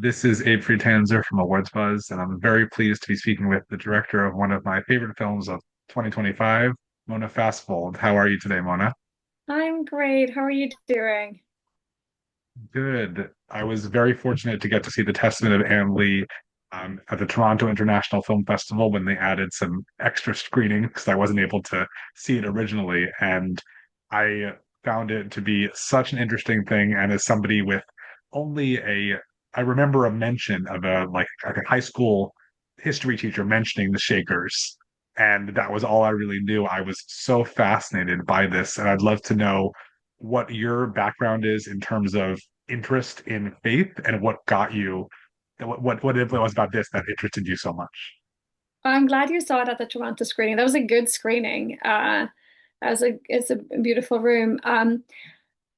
This is Abe Friedtanzer from Awards Buzz, and I'm very pleased to be speaking with the director of one of my favorite films of 2025, Mona Fastvold. How are you today, Mona? I'm great. How are you doing? Good. I was very fortunate to get to see The Testament of Anne Lee at the Toronto International Film Festival when they added some extra screening because I wasn't able to see it originally. And I found it to be such an interesting thing. And as somebody with only I remember a mention of a high school history teacher mentioning the Shakers. And that was all I really knew. I was so fascinated by this. And I'd love to know what your background is in terms of interest in faith and what got you what it was about this that interested you so much. I'm glad you saw it at the Toronto screening. That was a good screening. It's a beautiful room.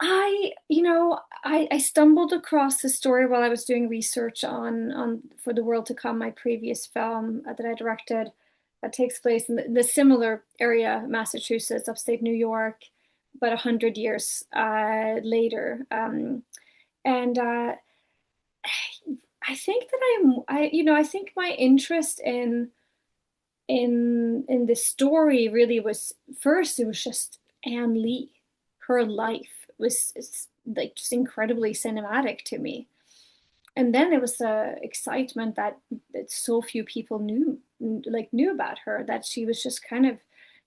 I stumbled across the story while I was doing research on For the World to Come, my previous film that I directed that takes place in the similar area, Massachusetts, upstate New York, about 100 years later. And I think that I think my interest in this story really was first, it was just Anne Lee. Her life was like just incredibly cinematic to me. And then there was the excitement that so few people knew about her, that she was just kind of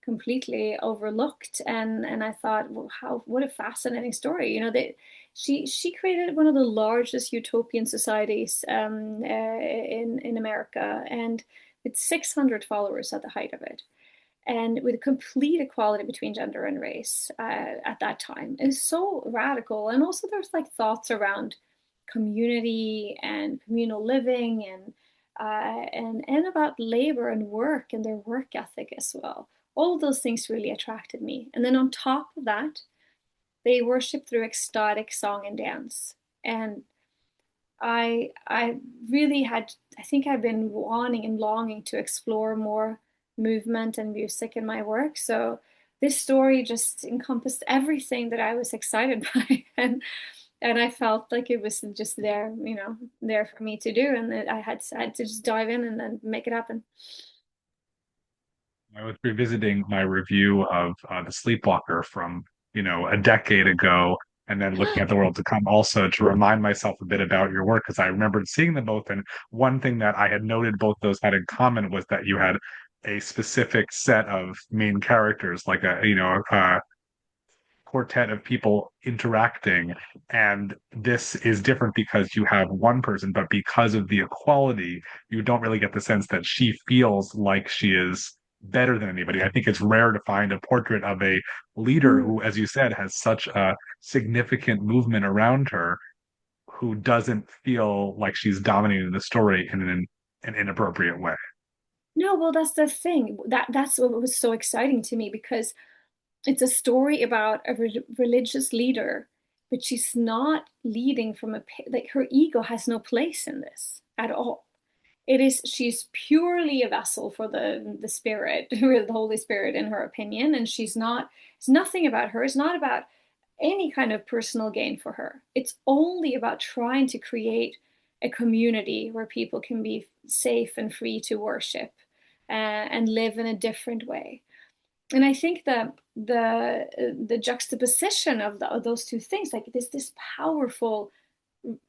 completely overlooked. And I thought, well, what a fascinating story. She created one of the largest utopian societies in America, and with 600 followers at the height of it, and with complete equality between gender and race at that time. It was so radical. And also there's like thoughts around community and communal living, and about labor and work and their work ethic as well. All of those things really attracted me. And then on top of that, they worship through ecstatic song and dance. And I really had, I think I've been wanting and longing to explore more movement and music in my work. So this story just encompassed everything that I was excited by, and I felt like it was just there, there for me to do, and that I had to just dive in and then make it happen. I was revisiting my review of The Sleepwalker from, a decade ago, and then looking at The World to Come also to remind myself a bit about your work because I remembered seeing them both. And one thing that I had noted both those had in common was that you had a specific set of main characters, like a quartet of people interacting. And this is different because you have one person, but because of the equality, you don't really get the sense that she feels like she is better than anybody. I think it's rare to find a portrait of a leader Mm. who, as you said, has such a significant movement around her who doesn't feel like she's dominating the story in an inappropriate way. No, well, that's the thing. That's what was so exciting to me, because it's a story about a religious leader, but she's not leading from like, her ego has no place in this at all. She's purely a vessel for the spirit, the Holy Spirit, in her opinion, and it's nothing about her. It's not about any kind of personal gain for her. It's only about trying to create a community where people can be safe and free to worship and live in a different way. And I think that the juxtaposition of those two things, like this powerful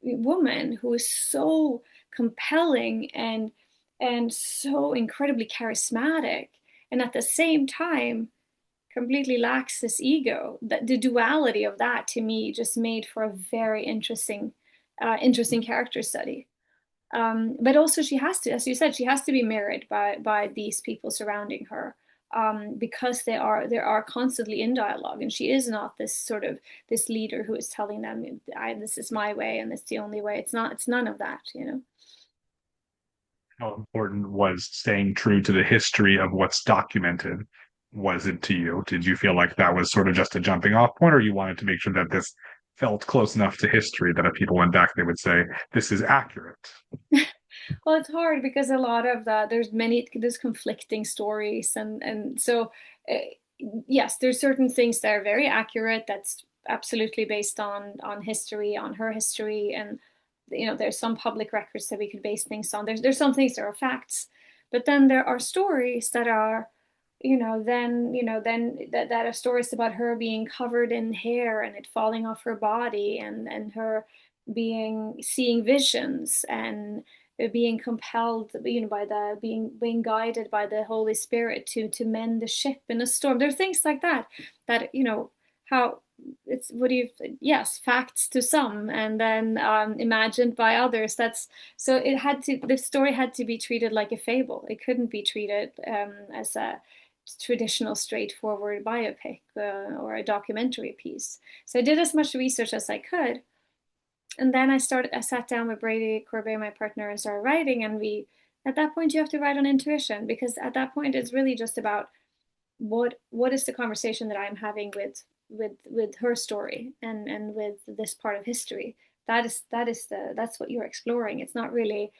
woman who is so compelling and so incredibly charismatic, and at the same time completely lacks this ego. That the duality of that, to me, just made for a very interesting character study. But also, she has to, as you said, she has to be mirrored by these people surrounding her, because they are constantly in dialogue, and she is not this sort of this leader who is telling them, "This is my way and it's the only way." It's not. It's none of that. How important was staying true to the history of what's documented? Was it to you? Did you feel like that was sort of just a jumping off point, or you wanted to make sure that this felt close enough to history that if people went back, they would say, this is accurate? Well, it's hard because a lot of that there's conflicting stories, and so uh, yes, there's certain things that are very accurate. That's absolutely based on history, on her history, and there's some public records that we could base things on. There's some things that are facts, but then there are stories that are, then that are stories about her being covered in hair and it falling off her body, and her seeing visions, and being compelled, by the being guided by the Holy Spirit to mend the ship in a storm. There are things like that, how it's what do you yes, facts to some, and then imagined by others. That's so it had to the story had to be treated like a fable. It couldn't be treated as a traditional straightforward biopic or a documentary piece. So I did as much research as I could, and then I sat down with Brady Corbet, my partner, and started writing. And at that point, you have to write on intuition, because at that point, it's really just about what is the conversation that I'm having with her story, and with this part of history. That's what you're exploring. It's not really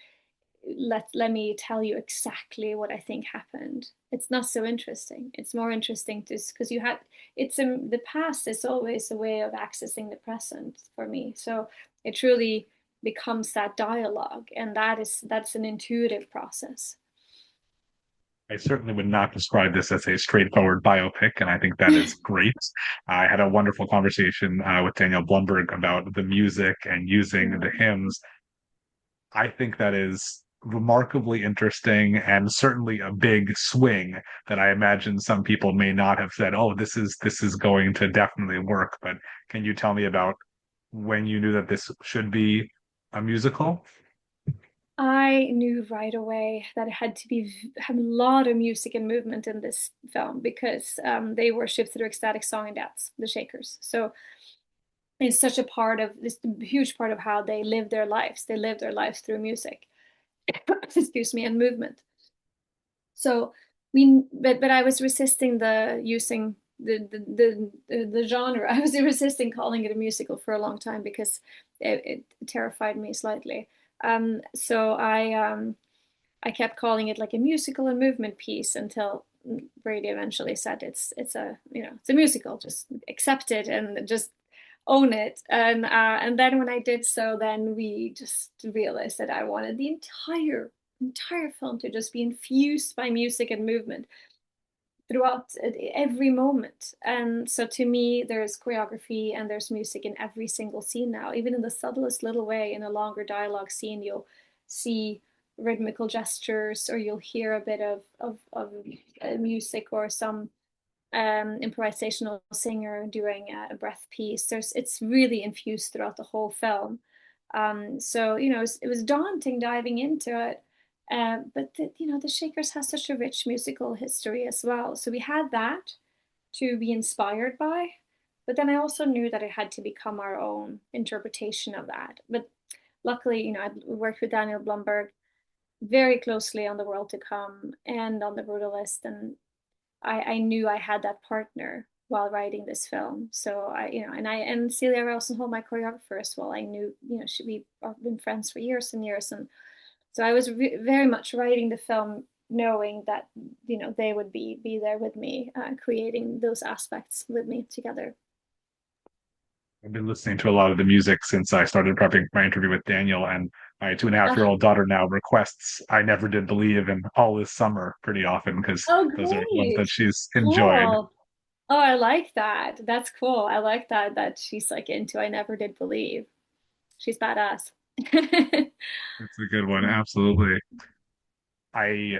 let me tell you exactly what I think happened. It's not so interesting. It's more interesting to because the past is always a way of accessing the present for me. So it truly becomes that dialogue, and that's an intuitive process. I certainly would not describe this as a straightforward biopic, and I think that is great. I had a wonderful conversation with Daniel Blumberg about the music and using the hymns. I think that is remarkably interesting and certainly a big swing that I imagine some people may not have said, "Oh, this is going to definitely work." But can you tell me about when you knew that this should be a musical? I knew right away that it had to have a lot of music and movement in this film, because they worship through ecstatic song and dance, the Shakers. So it's such a part of this huge part of how they live their lives. They live their lives through music, excuse me, and movement. So but I was resisting the using the genre. I was resisting calling it a musical for a long time, because it terrified me slightly. So I kept calling it like a musical and movement piece, until Brady eventually said it's a musical. Just accept it and just own it. And then when I did so, then we just realized that I wanted the entire film to just be infused by music and movement throughout every moment. And so to me, there's choreography and there's music in every single scene now. Even in the subtlest little way, in a longer dialogue scene, you'll see rhythmical gestures, or you'll hear a bit of music, or some improvisational singer doing a breath piece. It's really infused throughout the whole film. So it was daunting diving into it, but the Shakers has such a rich musical history as well. So we had that to be inspired by, but then I also knew that it had to become our own interpretation of that. But luckily, I worked with Daniel Blumberg very closely on The World to Come and on The Brutalist, and I knew I had that partner while writing this film. So and Celia Rosenholm, my choreographer as well. I knew, we've been friends for years and years, and so I was very much writing the film knowing that they would be there with me, creating those aspects with me together. I've been listening to a lot of the music since I started prepping my interview with Daniel, and my 2.5 year old daughter now requests "I Never Did Believe" and "All This Summer" pretty often because Oh, those are ones great. that she's enjoyed. Cool. Oh, I like that. That's cool. I like that she's like into I Never Did Believe. She's badass. It's a good one, absolutely. I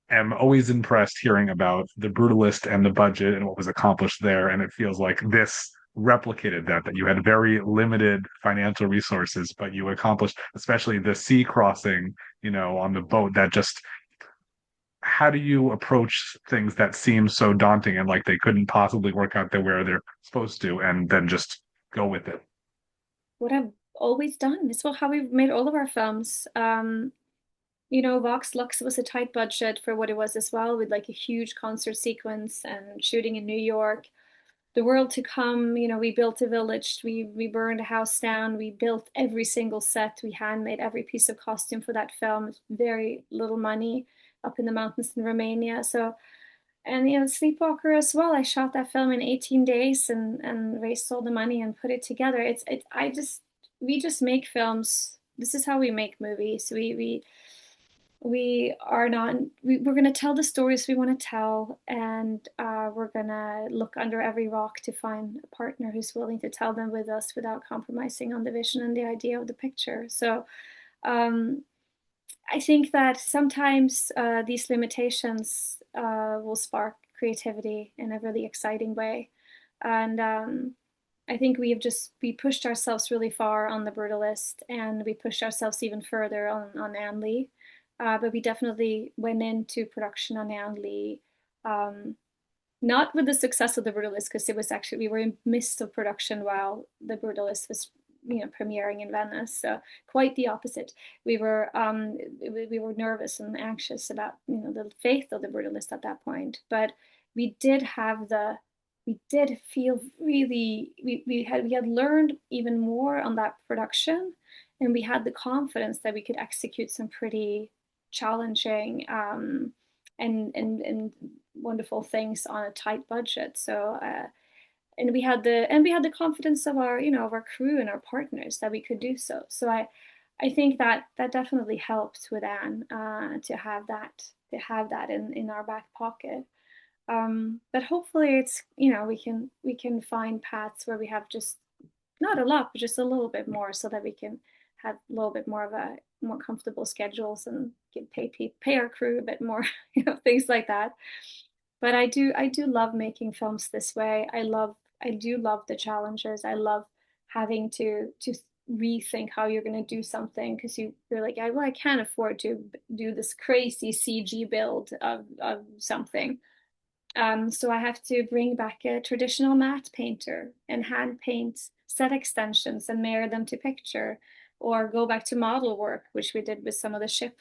am always impressed hearing about The Brutalist and the budget and what was accomplished there, and it feels like this replicated that you had very limited financial resources, but you accomplished, especially the sea crossing, on the boat. That just how do you approach things that seem so daunting and like they couldn't possibly work out there where they're supposed to, and then just go with it? What I've always done. It's how we've made all of our films. Vox Lux was a tight budget for what it was as well, with like a huge concert sequence and shooting in New York. The World to Come, we built a village, we burned a house down, we built every single set, we handmade every piece of costume for that film. Very little money up in the mountains in Romania. So, and Sleepwalker as well. I shot that film in 18 days and raised all the money and put it together. We just make films this is how we make movies. We are not we're going to tell the stories we want to tell, and we're going to look under every rock to find a partner who's willing to tell them with us without compromising on the vision and the idea of the picture. So um, I think that sometimes these limitations will spark creativity in a really exciting way. And I think we pushed ourselves really far on the Brutalist, and we pushed ourselves even further on Anne Lee. But we definitely went into production on Anne Lee, um, not with the success of the Brutalist, because it was actually we were in midst of production while the Brutalist was premiering in Venice. So quite the opposite. We were nervous and anxious about the faith of the Brutalist at that point, but we did have the we did feel really we had learned even more on that production, and we had the confidence that we could execute some pretty challenging and wonderful things on a tight budget. So and we had the confidence of our of our crew and our partners that we could do so. So I think that that definitely helps with Anne to have that in our back pocket. But hopefully it's we can find paths where we have just not a lot, but just a little bit more, so that we can have a little bit more of a more comfortable schedules and pay our crew a bit more, things like that. But I do love making films this way. I do love the challenges. I love having to rethink how you're going to do something, because you're like, well, I can't afford to do this crazy CG build of something. So I have to bring back a traditional matte painter and hand paint set extensions and mirror them to picture, or go back to model work, which we did with some of the ship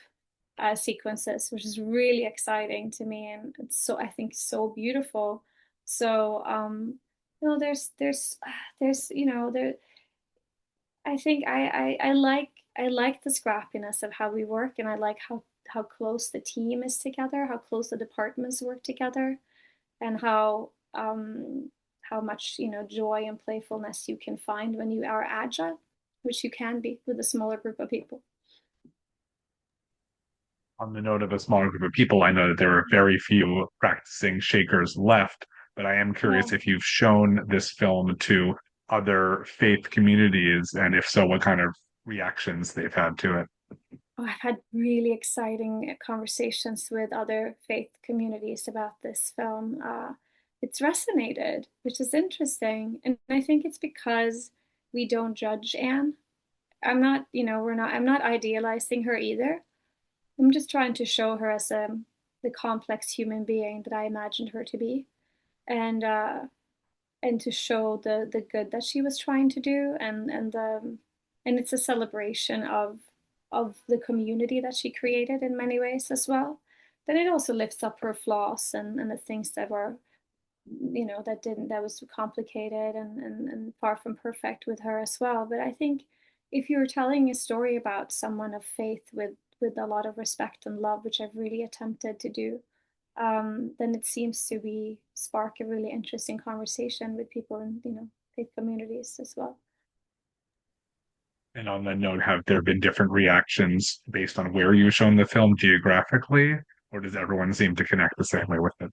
sequences, which is really exciting to me, and it's so I think so beautiful. So there's there. I think I like the scrappiness of how we work, and I like how close the team is together, how close the departments work together, and how much joy and playfulness you can find when you are agile, which you can be with a smaller group of people. On the note of a smaller group of people, I know that there are very few practicing shakers left, but I am Yeah. curious if you've shown this film to other faith communities, and if so, what kind of reactions they've had to it. Oh, I've had really exciting conversations with other faith communities about this film. It's resonated, which is interesting, and I think it's because we don't judge Anne. I'm not, we're not. I'm not idealizing her either. I'm just trying to show her as the complex human being that I imagined her to be, and to show the good that she was trying to do, and it's a celebration of the community that she created in many ways as well. Then it also lifts up her flaws, and the things that were that was complicated and far from perfect with her as well. But I think if you're telling a story about someone of faith with a lot of respect and love, which I've really attempted to do, then it seems to be spark a really interesting conversation with people in faith communities as well. And on that note, have there been different reactions based on where you've shown the film geographically, or does everyone seem to connect the same way with it?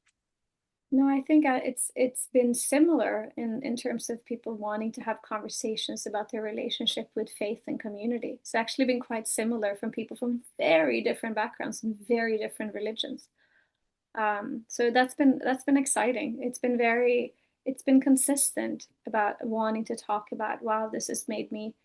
No, I think it's been similar in terms of people wanting to have conversations about their relationship with faith and community. It's actually been quite similar from people from very different backgrounds and very different religions. So that's been exciting. It's been consistent about wanting to talk about, wow, this has made me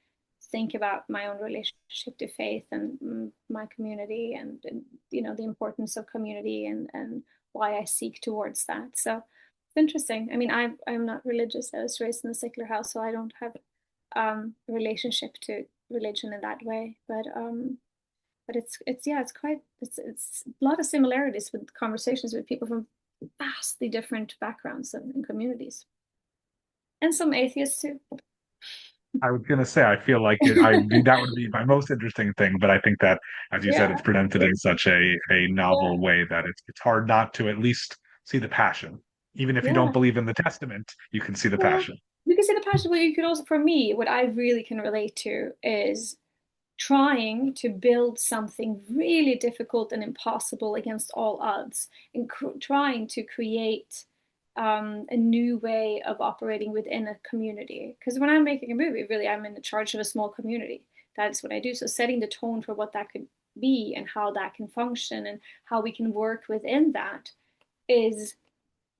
think about my own relationship to faith and my community, and the importance of community, and why I seek towards that. So it's interesting. I mean, I'm not religious. I was raised in a secular house, so I don't have a relationship to religion in that way. But it's yeah, it's quite it's a lot of similarities with conversations with people from vastly different backgrounds and communities, and some atheists too. I was gonna say, I feel like I that would be my most interesting thing, but I think that, as you said, Yeah, it's presented in such a yeah, novel way that it's hard not to at least see the passion. Even if you don't yeah. believe in the testament, you can see the Well, passion. you can see the passion, but you could also, for me, what I really can relate to is trying to build something really difficult and impossible against all odds, and trying to create a new way of operating within a community. Because when I'm making a movie, really, I'm in charge of a small community. That's what I do. So setting the tone for what that could be and how that can function and how we can work within that is,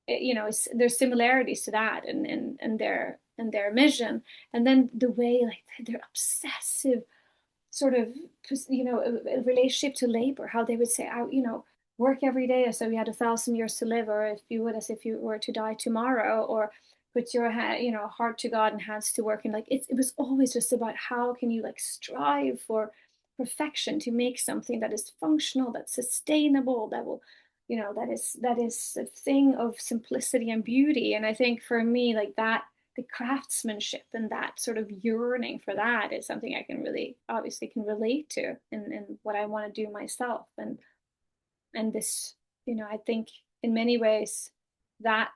there's similarities to that and their mission. And then the way, like, they're obsessive sort of, a relationship to labor, how they would say, work every day as though you had 1,000 years to live, or if you would, as if you were to die tomorrow, or put your heart to God and hands to work. And like, it was always just about how can you like strive for perfection to make something that is functional, that's sustainable, that will, that is a thing of simplicity and beauty. And I think for me, like that, the craftsmanship and that sort of yearning for that is something I can really obviously can relate to in what I want to do myself. And this, I think in many ways that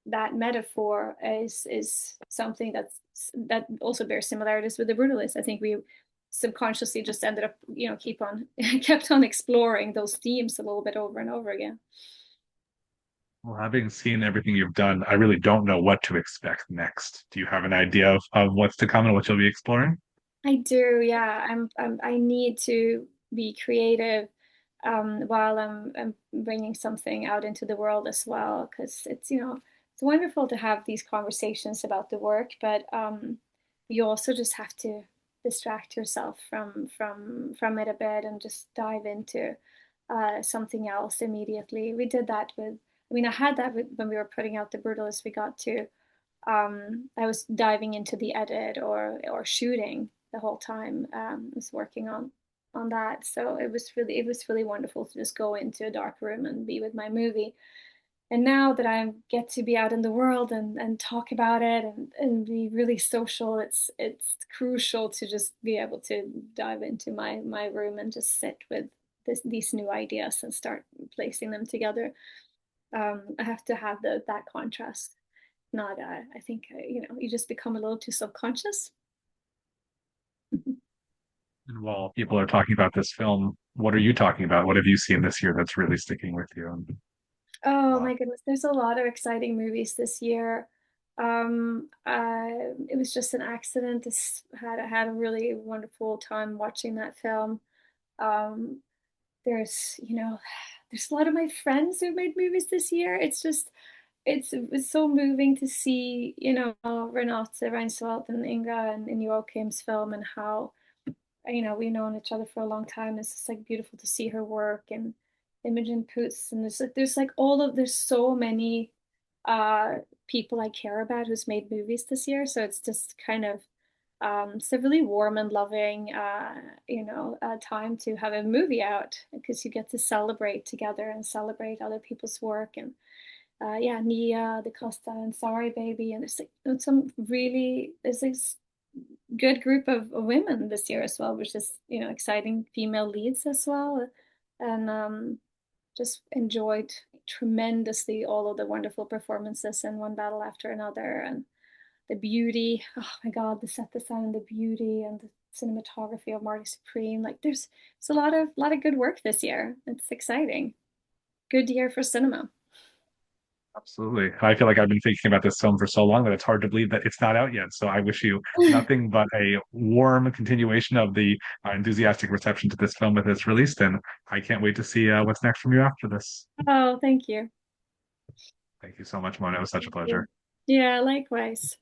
that metaphor is something that also bears similarities with the brutalists. I think we subconsciously just ended up, keep on kept on exploring those themes a little bit over and over again. Well, having seen everything you've done, I really don't know what to expect next. Do you have an idea of what's to come and what you'll be exploring? I do, yeah. I need to be creative while I'm bringing something out into the world as well, because it's wonderful to have these conversations about the work, but you also just have to distract yourself from it a bit and just dive into something else immediately. We did that with, I mean, I had that when we were putting out the Brutalist. We got to I was diving into the edit or shooting the whole time. I was working on that, so it was really wonderful to just go into a dark room and be with my movie. And now that I get to be out in the world and talk about it and be really social, it's crucial to just be able to dive into my room and just sit with these new ideas and start placing them together. I have to have that contrast. Not, I think, you just become a little too subconscious. And while people are talking about this film, what are you talking about? What have you seen this year that's really sticking with you? And Oh uh, my goodness, there's a lot of exciting movies this year. It was just an accident. I had a really wonderful time watching that film. Um, there's a lot of my friends who made movies this year. It was so moving to see, Renate Reinsvold and Inga and Joachim's film, and how we've known each other for a long time. It's just like beautiful to see her work, and Imogen Poots, and there's like there's so many uh people I care about who's made movies this year. So it's just kind of it's a really warm and loving time to have a movie out, because you get to celebrate together and celebrate other people's work. And yeah, Nia, the Costa, and Sorry Baby, and there's this good group of women this year as well, which is exciting, female leads as well. And just enjoyed tremendously all of the wonderful performances in One Battle After Another, and the beauty. Oh my God, the set design and the beauty and the cinematography of Marty Supreme. Like it's a lot of good work this year. It's exciting. Good year for cinema. absolutely. I feel like I've been thinking about this film for so long that it's hard to believe that it's not out yet. So I wish you nothing but a warm continuation of the enthusiastic reception to this film with its release. And I can't wait to see what's next from you after this. Oh, thank you. Thank you so much, Mona. It was such a Thank you. pleasure. Yeah, likewise.